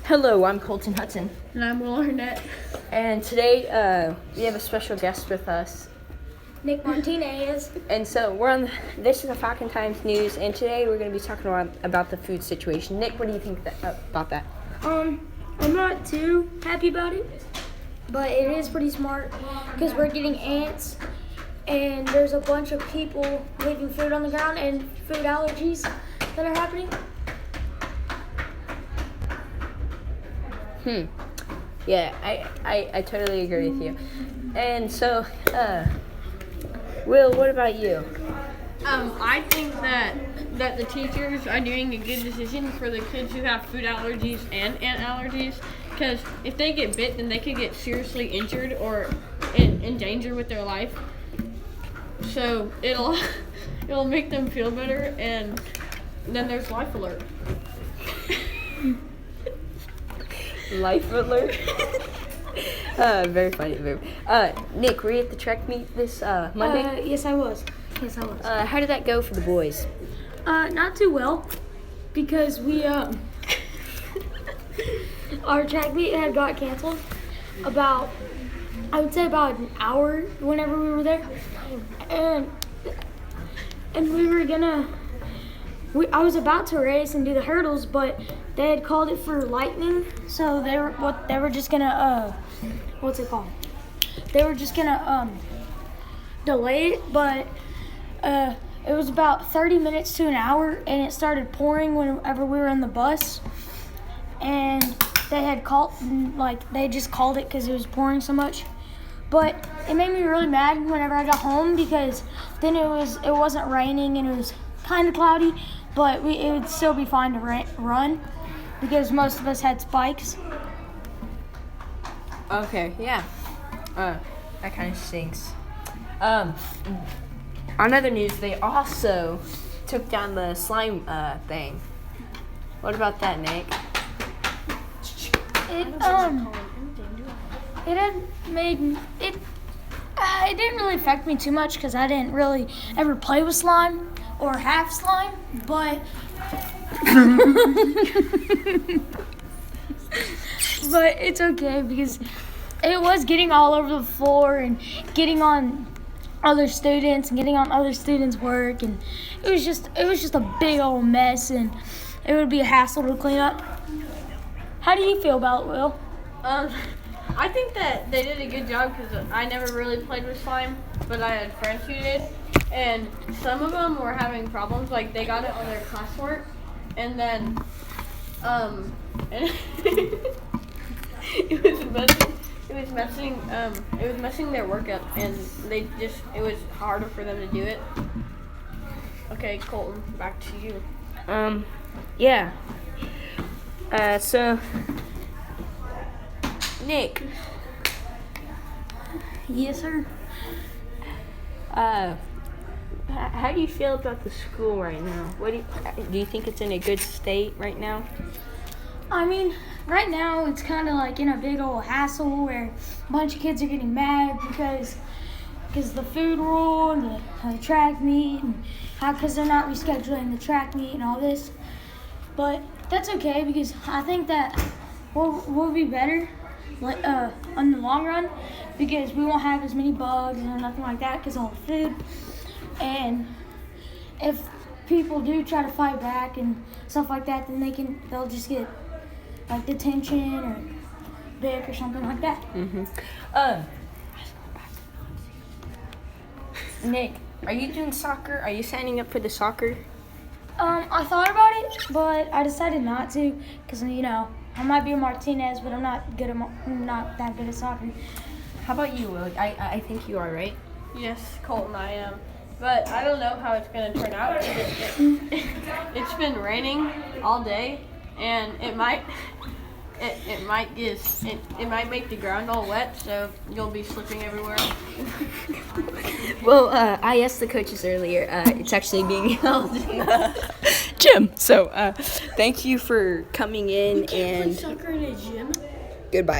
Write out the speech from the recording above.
Hello, I'm Colton Hudson. And I'm Will Arnett. And today we have a special guest with us. Nick Martinez. And so this is a Falcon Times News, and today we're going to be talking about the food situation. Nick, what do you think about that? I'm not too happy about it, but it is pretty smart because we're getting ants, and there's a bunch of people leaving food on the ground and food allergies that are happening. Yeah, I totally agree with you. And so, Will, what about you? I think that the teachers are doing a good decision for the kids who have food allergies and ant allergies, because if they get bit, then they could get seriously injured or in danger with their life. So it'll make them feel better, and then there's Life Alert. Life alert. Very funny. Nick, were you at the track meet this Monday? Yes, I was. How did that go for the boys? Not too well, because we our track meet had got canceled about an hour whenever we were there, and we were gonna. I was about to race and do the hurdles, but they had called it for lightning, so they were just gonna what's it called? They were just gonna delay it, but it was about 30 minutes to an hour, and it started pouring whenever we were in the bus, and they just called it because it was pouring so much. But it made me really mad whenever I got home, because then it wasn't raining and it was kind of cloudy, but it would still be fine to run because most of us had spikes. Okay, yeah. That kind of stinks. On other news, they also took down the slime thing. What about that, Nick? It didn't really affect me too much because I didn't really ever play with slime or have slime, but but it's okay because it was getting all over the floor and getting on other students and getting on other students' work, and it was just a big old mess, and it would be a hassle to clean up. How do you feel about it, Will? I think that they did a good job because I never really played with slime, but I had friends who did, and some of them were having problems. Like, they got it on their classwork, and then and it was messing their work up, and it was harder for them to do it. Okay, Colton, back to you. Yeah. So, Nick. Yes, sir. How do you feel about the school right now? What do you think it's in a good state right now? I mean, right now it's kind of like in a big old hassle where a bunch of kids are getting mad because the food rule and the track meet, and because they're not rescheduling the track meet and all this. But that's okay because I think that we'll be better in the long run, because we won't have as many bugs or nothing like that because of all the food. And if people do try to fight back and stuff like that, then they'll just get like detention or BIC or something like that. Nick, are you doing soccer? Are you signing up for the soccer? I thought about it, but I decided not to because I might be a Martinez, but I'm not that good at soccer. How about you, Will? I think you are, right? Yes, Colton, I am. But I don't know how it's going to turn out. It's been raining all day, and it might make the ground all wet, so you'll be slipping everywhere. Well, I asked the coaches earlier. It's actually being held in the gym. So, thank you for coming in, You can't and play soccer in a gym? goodbye.